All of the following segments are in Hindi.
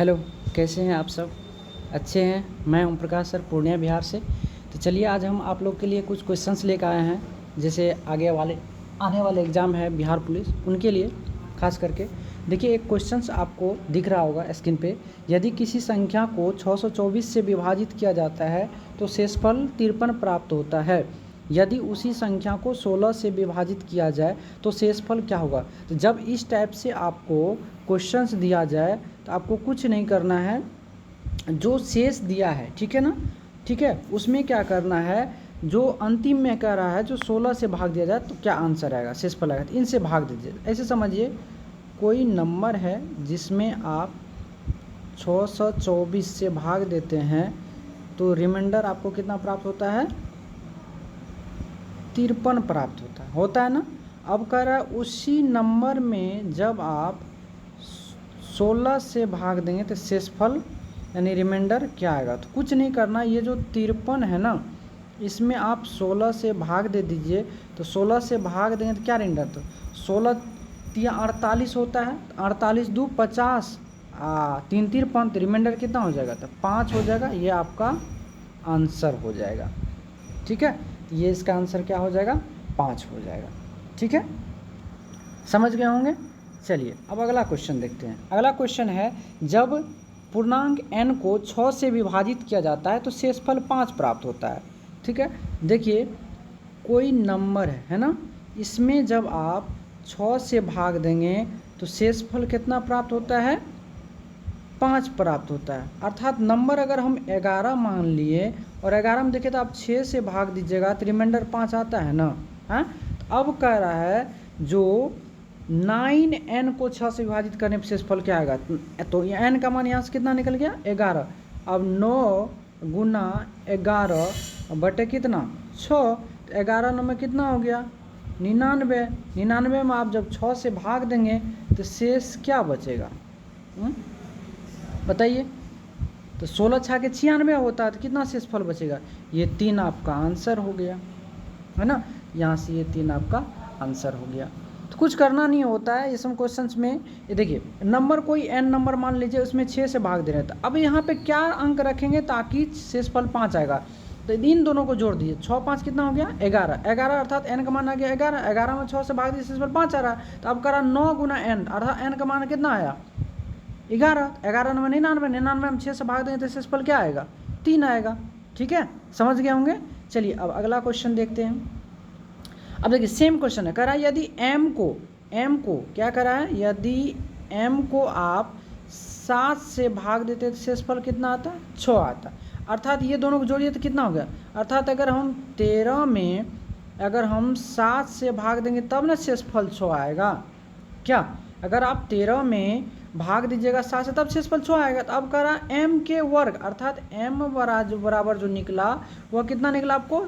हेलो, कैसे हैं आप सब? अच्छे हैं। मैं ओम प्रकाश सर, पूर्णिया बिहार से। तो चलिए आज हम आप लोग के लिए कुछ क्वेश्चंस लेकर आए हैं, जैसे आने वाले एग्ज़ाम है बिहार पुलिस, उनके लिए खास करके। देखिए, एक क्वेश्चंस आपको दिख रहा होगा स्क्रीन पे। यदि किसी संख्या को 624 से विभाजित किया जाता है तो शेषफल 53 प्राप्त होता है। यदि उसी संख्या को 16 से विभाजित किया जाए तो शेषफल क्या होगा? तो जब इस टाइप से आपको क्वेश्चंस दिया जाए तो आपको कुछ नहीं करना है, जो शेष दिया है, ठीक है ना, ठीक है, उसमें क्या करना है, जो अंतिम में कह रहा है जो 16 से भाग दिया जाए तो क्या आंसर आएगा, शेषफल आएगा, तो इनसे भाग दीजिए। ऐसे समझिए, कोई नंबर है जिसमें आप 624 से भाग देते हैं तो रिमाइंडर आपको कितना प्राप्त होता है? 53 प्राप्त होता है ना। अब कह रहा है उसी नंबर में जब आप 16 से भाग देंगे तो शेषफल यानी रिमाइंडर क्या आएगा? तो कुछ नहीं करना, ये जो 53 है ना, इसमें आप 16 से भाग दे दीजिए। तो 16 से भाग देंगे तो क्या रिमाइंडर? तो 16 तिया 48 होता है, 48 दू 50, 3 3 5, रिमाइंडर कितना हो जाएगा? तो 5 हो जाएगा। ये आपका आंसर हो जाएगा, ठीक है। ये इसका आंसर क्या हो जाएगा? 5 हो जाएगा, ठीक है। समझ गए होंगे। चलिए अब अगला क्वेश्चन देखते हैं। अगला क्वेश्चन है, जब पूर्णांक n को 6 से विभाजित किया जाता है तो शेषफल 5 प्राप्त होता है, ठीक है। देखिए, कोई नंबर है ना, इसमें जब आप 6 से भाग देंगे तो शेषफल कितना प्राप्त होता है? 5 प्राप्त होता है। अर्थात नंबर अगर हम 11 मान लिए और 11 में देखें तो आप 6 से भाग दीजिएगा तो रिमाइंडर 5 आता है ना, हाँ। तो अब कह रहा है जो 9n को 6 से विभाजित करने पर शेषफल क्या आएगा? तो n का मान यहाँ से कितना निकल गया? 11। अब 9 गुना 11 बटे कितना? 6। तो 11 9 में कितना हो गया? 99। 99 में आप जब 6 से भाग देंगे तो शेष क्या बचेगा? बताइए। तो 16 छा के 96 होता है तो कितना शेषफल बचेगा? ये 3 आपका आंसर हो गया, है ना। यहाँ से ये 3 आपका आंसर हो गया। तो कुछ करना नहीं होता है इस क्वेश्चंस में। ये देखिए, नंबर कोई n नंबर मान लीजिए, उसमें 6 से भाग दे रहे थे। अब यहाँ पे क्या अंक रखेंगे ताकि शेषफल 5 आएगा? तो इन दोनों को जोड़ दीजिए। 6 5 कितना हो गया? 11। 11 अर्थात n का मान आ गया 11। 11 में 6 से भाग दिए, शेषफल 5 आ रहा है। तो अब करा 9 गुना n, अर्थात n का मान कितना आया? 11। 11 में 99, 99 में 6 से भाग देंगे तो शेषफल क्या आएगा? 3 आएगा, ठीक है। समझ गए होंगे। चलिए अब अगला क्वेश्चन देखते हैं। अब देखिए, सेम क्वेश्चन है, कह रहा है यदि m को क्या कह रहा है? यदि m को आप 7 से भाग देते तो शेषफल कितना आता? 6 आता। अर्थात ये दोनों को जोड़िए तो कितना हो गया? अर्थात अगर हम 13 में अगर हम 7 से भाग देंगे तब ना शेषफल 6 आएगा क्या? अगर आप 13 में भाग दीजिएगा 7 से तब शेषफल 6 आएगा। तो अब कह रहा है m के वर्ग, अर्थात m बराबर जो निकला वह कितना निकला आपको?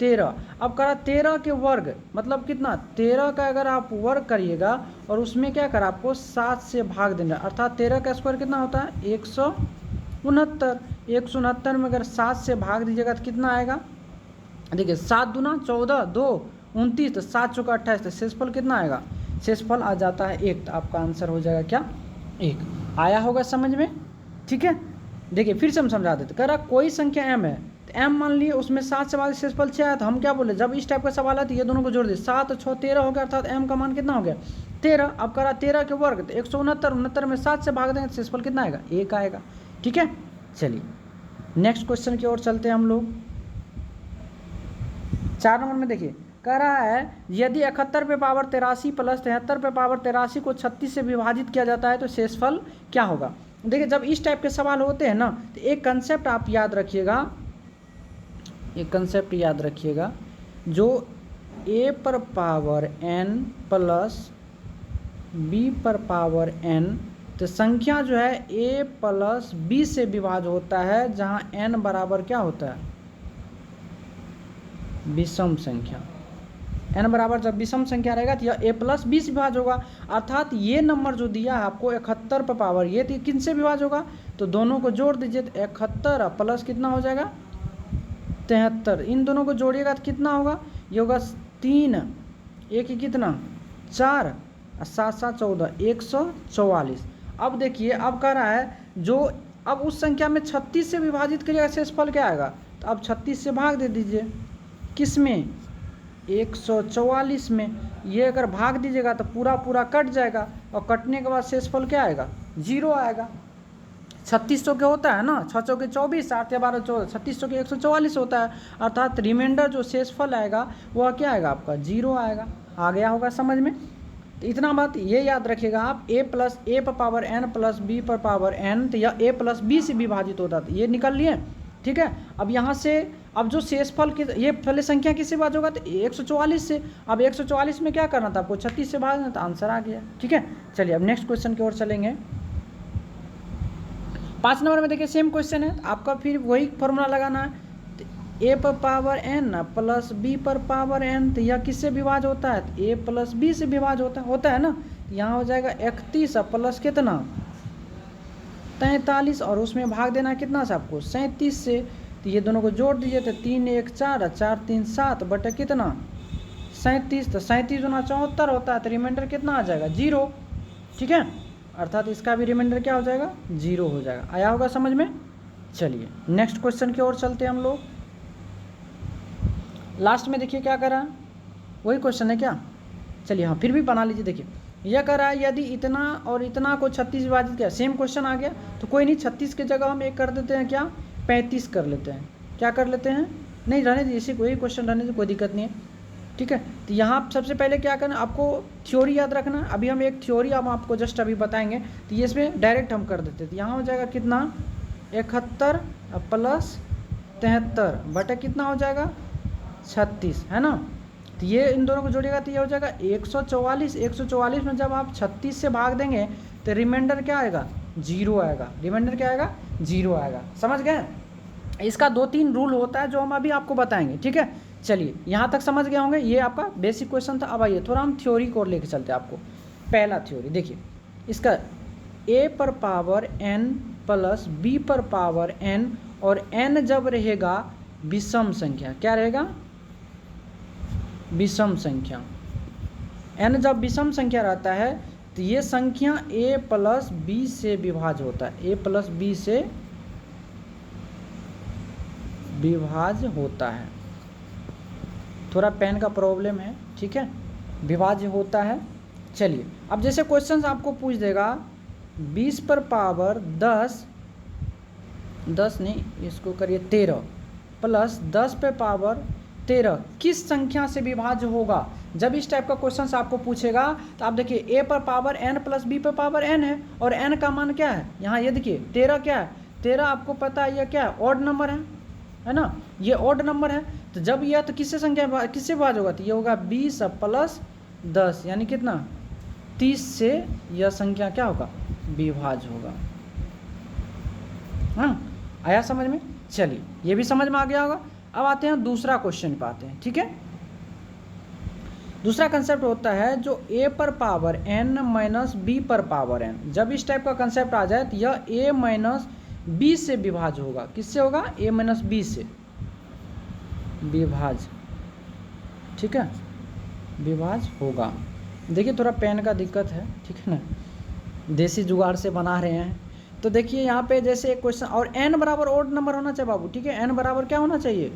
13। अब कह रहा 13 के वर्ग मतलब कितना? 13 का अगर आप वर्ग करिएगा और उसमें क्या करा आपको 7 से भाग देना, अर्थात 13 का स्क्वायर कितना होता है? 169। 169 में अगर 7 से भाग दीजिएगा तो कितना आएगा? देखिए, 7 दूना 14, 2 29, तो 7 चौका 28, तो शेषफल कितना आएगा? शेषफल आ जाता है 1। तो आपका आंसर हो जाएगा क्या? 1। आया होगा समझ में, ठीक है। देखिए फिर से हम समझा देते। कह रहा कोई संख्या m है, तो m मान लिए उसमें 7 से बाद शेषफल 6 आया। तो हम क्या बोले, जब इस टाइप का सवाल है तो ये दोनों को जोड़ दिए। 7 और 6 13 हो गया, अर्थात m का मान कितना हो गया? 13। अब कह रहा 13 के वर्ग, तो 169 में 7 से भाग देंगे तो शेषफल कितना आएगा? 1 आएगा, ठीक है। चलिए नेक्स्ट क्वेश्चन की ओर चलते हैं हम लोग। 4 नंबर में देखिए, कह रहा है यदि 71 पे पावर 83 प्लस 73 पे पावर 83 को 36 से विभाजित किया जाता है तो शेषफल क्या होगा? देखिए, जब इस टाइप के सवाल होते हैं ना तो एक कंसेप्ट आप याद रखिएगा, एक कंसेप्ट याद रखिएगा, जो a पर पावर n प्लस b पर पावर n, तो संख्या जो है a प्लस b से विभाज्य होता है, जहाँ n बराबर क्या होता है? विषम संख्या। n बराबर जब विषम संख्या रहेगा तो यह a प्लस b से विभाज्य होगा। अर्थात ये नंबर जो दिया है आपको 71 पर पावर, ये किन से विभाज्य होगा? तो दोनों को जोड़ दीजिए तो 71 प्लस कितना हो जाएगा? 73। इन दोनों को जोड़िएगा तो कितना होगा? ये होगा 3, 1 कितना? 4, 7 7 14, 144। अब देखिए, अब कह रहा है जो अब उस संख्या में 36 से विभाजित करिएगा, शेषफल क्या आएगा, तो अब 36 से भाग दे दीजिए, किस में, 144 में। ये अगर भाग दीजिएगा तो पूरा पूरा कट जाएगा, और कटने के बाद शेषफल क्या आएगा, 0 आएगा। 3600 के होता है ना, 6 चौके 24, 8 या 12 14, 3600 के 144 होता है, अर्थात रिमाइंडर जो शेषफल आएगा वह क्या आएगा आपका, 0 आएगा। आ गया होगा समझ में। तो इतना बात ये याद रखिएगा आप, a प्लस ए पर पावर n प्लस बी पर पावर n, तो यह a प्लस बी से विभाजित होता था, ये निकल लिए, ठीक है। अब यहाँ से अब जो शेषफल की ये पहले संख्या किससे भाग होगा, तो 144 से। अब 144 में क्या करना था आपको, 36 से भागना, तो आंसर आ गया, ठीक है। चलिए अब नेक्स्ट क्वेश्चन की ओर चलेंगे। 5 नंबर में देखिए सेम क्वेश्चन है, आपका फिर वही फॉर्मूला लगाना है, ए पर पावर n प्लस बी पर पावर n, तो यह किससे विभाज होता है, तो a प्लस बी से विभाज होता है ना। तो यहाँ हो जाएगा 31 प्लस कितना, 43, और उसमें भाग देना कितना से आपको, 37 से। तो ये दोनों को जोड़ दीजिए, तो 3 1 4, 4 3 7 बटे कितना, 37, तो 37 गुना 74 होता है, तो रिमाइंडर कितना आ जाएगा, 0, ठीक है। अर्थात इसका भी रिमाइंडर क्या हो जाएगा, 0 हो जाएगा। आया होगा समझ में। चलिए नेक्स्ट क्वेश्चन की ओर चलते हैं हम लोग। लास्ट में देखिए क्या करा, वही क्वेश्चन है क्या, चलिए हाँ फिर भी बना लीजिए। देखिए यह कह रहा है यदि इतना और इतना को 36 विभाजित किया, सेम क्वेश्चन आ गया, तो कोई नहीं, 36 की जगह हम एक कर देते हैं, क्या 35 कर लेते हैं, क्या कर लेते हैं, नहीं रहने दीजिए, इसी कोई क्वेश्चन रहने दीजिए, कोई दिक्कत नहीं है, ठीक है। तो यहाँ सबसे पहले क्या करना, आपको थ्योरी याद रखना। अभी हम एक थ्योरी हम आपको जस्ट अभी बताएंगे, तो ये इसमें डायरेक्ट हम कर देते, तो यहाँ हो जाएगा कितना, 71 प्लस 73 बटे कितना हो जाएगा, 36, है ना। तो ये इन दोनों को जोड़िएगा तो ये हो जाएगा 144। 144 में जब आप 36 से भाग देंगे तो रिमाइंडर क्या आएगा, 0 आएगा। रिमाइंडर क्या आएगा, 0 आएगा। समझ गए। इसका 2-3 रूल होता है जो हम अभी आपको बताएंगे, ठीक है। चलिए यहाँ तक समझ गए होंगे, ये आपका बेसिक क्वेश्चन था। अब आइए थोड़ा हम थ्योरी को लेकर चलते हैं आपको। पहला थ्योरी देखिए, इसका a पर पावर n प्लस b पर पावर n, और n जब रहेगा विषम संख्या, क्या रहेगा, विषम संख्या। n जब विषम संख्या रहता है तो ये संख्या a प्लस बी से विभाज होता है, a प्लस बी से विभाज होता है। थोड़ा पेन का प्रॉब्लम है, ठीक है, विभाज्य होता है। चलिए अब जैसे क्वेश्चन आपको पूछ देगा 20 पर पावर 10 नहीं, इसको करिए 13 प्लस 10 पे पावर 13 किस संख्या से विभाज्य होगा। जब इस टाइप का क्वेश्चन आपको पूछेगा तो आप देखिए a पर पावर n प्लस b पर पावर n है, और n का मान क्या है, यहाँ ये देखिए 13 क्या है, 13 आपको पता है ये क्या है, ऑड नंबर है ना, ये ऑड नंबर है। तो जब यह तो किससे संख्या किससे विभाज्य होगा, तो ये होगा 20 प्लस 10 यानी कितना, 30 से यह संख्या क्या होगा, विभाज्य होगा। हाँ आया समझ में। चलिए ये भी समझ में आ गया होगा। अब आते हैं दूसरा क्वेश्चन पे आते हैं, ठीक है। दूसरा कंसेप्ट होता है जो a पर पावर n माइनस b पर पावर n। जब इस टाइप का कंसेप्ट आ जाए तो यह a माइनस b से विभाज्य होगा। किससे होगा, a माइनस b से विभाज्य, ठीक है, विभाज्य होगा। देखिए थोड़ा पेन का दिक्कत है, ठीक है ना, देसी जुगाड़ से बना रहे हैं। तो देखिए यहाँ पे जैसे एक क्वेश्चन, और n बराबर ऑड नंबर होना चाहिए बाबू, ठीक है, n बराबर क्या होना चाहिए,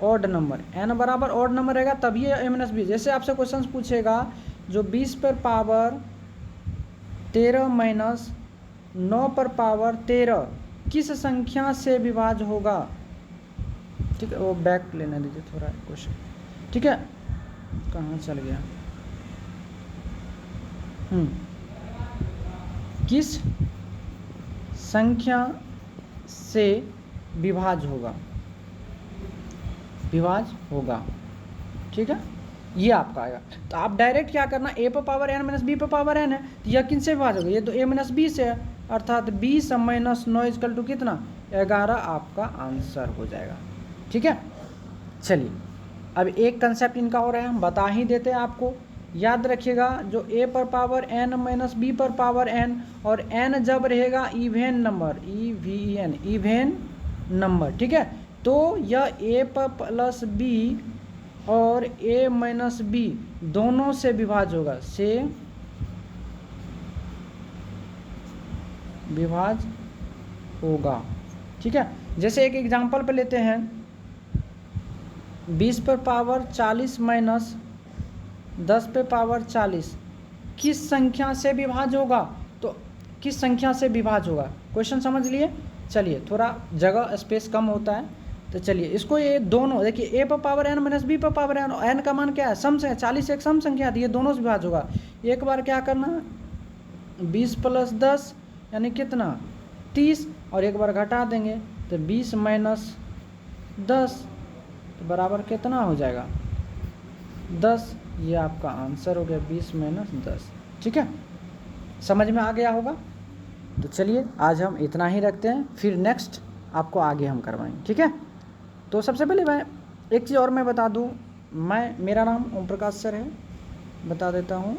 ऑड नंबर। n बराबर ऑड नंबर रहेगा तभी a माइनस बी। जैसे आपसे क्वेश्चन पूछेगा जो 20 पर पावर 13 माइनस 9 पर पावर 13 किस संख्या से विभाज्य होगा, ठीक है, वो बैक लेने दीजिए थोड़ा क्वेश्चन, ठीक है, कहाँ चल गया, किस संख्या से विभाज्य होगा, विभाज्य होगा, ठीक है, ये आपका आएगा। तो आप डायरेक्ट क्या करना, a पर पावर n माइनस बी पर पावर n है, तो यह किन से विभाज्य होगा, ये तो a माइनस बी से है, अर्थात 20 माइनस 9 इक्वल टू कितना, 11 आपका आंसर हो जाएगा, ठीक है। चलिए अब एक कंसेप्ट इनका हो रहा है, हम बता ही देते हैं आपको, याद रखिएगा। जो a पर पावर n माइनस बी पर पावर n, और n जब रहेगा इवेन नंबर, इवेन नंबर, ठीक है, तो यह a पर प्लस b और a माइनस b दोनों से विभाज्य होगा, से विभाज्य होगा। ठीक है, जैसे एक एग्जांपल पे लेते हैं, 20 पे पावर 40 माइनस 10 पे पावर 40 किस संख्या से विभाज्य होगा? तो किस संख्या से विभाज्य होगा, क्वेश्चन समझ लिए। चलिए, थोड़ा जगह स्पेस कम होता है, तो चलिए इसको ये दोनों देखिए, ए पर पावर एन माइनस बी पर पावर एन, एन का मान क्या है, सम से 40 एक सम संख्या दी है, दोनों से विभाज्य होगा। एक बार क्या करना, 20 प्लस 10 यानी कितना 30, और एक बार घटा देंगे तो 20 माइनस 10 तो बराबर कितना हो जाएगा 10। ये आपका आंसर हो गया 20 माइनस 10। ठीक है, समझ में आ गया होगा। तो चलिए आज हम इतना ही रखते हैं, फिर नेक्स्ट आपको आगे हम करवाएंगे। ठीक है, तो सबसे पहले मैं एक चीज़ और मैं बता दूं, मेरा नाम ओम प्रकाश सर है, बता देता हूं,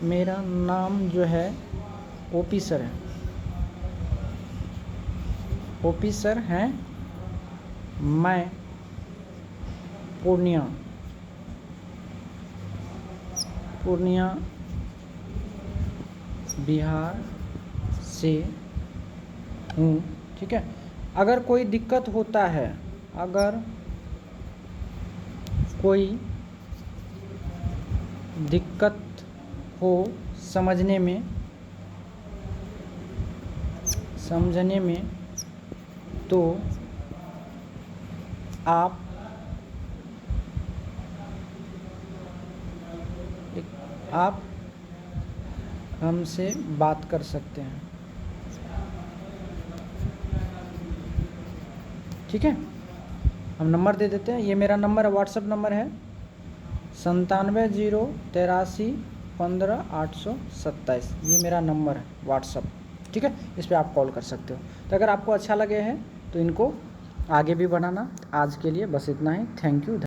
मेरा नाम जो है ओपी सर है, ओपी सर हैं। मैं पूर्णिया बिहार से हूँ। ठीक है, अगर कोई दिक्कत होता है, अगर कोई दिक्कत हो समझने में तो आप हमसे बात कर सकते हैं। ठीक है, हम नंबर दे देते हैं, ये मेरा नंबर है, व्हाट्सएप नंबर है 9703150827, ये मेरा नंबर है व्हाट्सएप। ठीक है, इस पर आप कॉल कर सकते हो। तो अगर आपको अच्छा लगे है तो इनको आगे भी बढ़ाना। आज के लिए बस इतना ही, थैंक यू।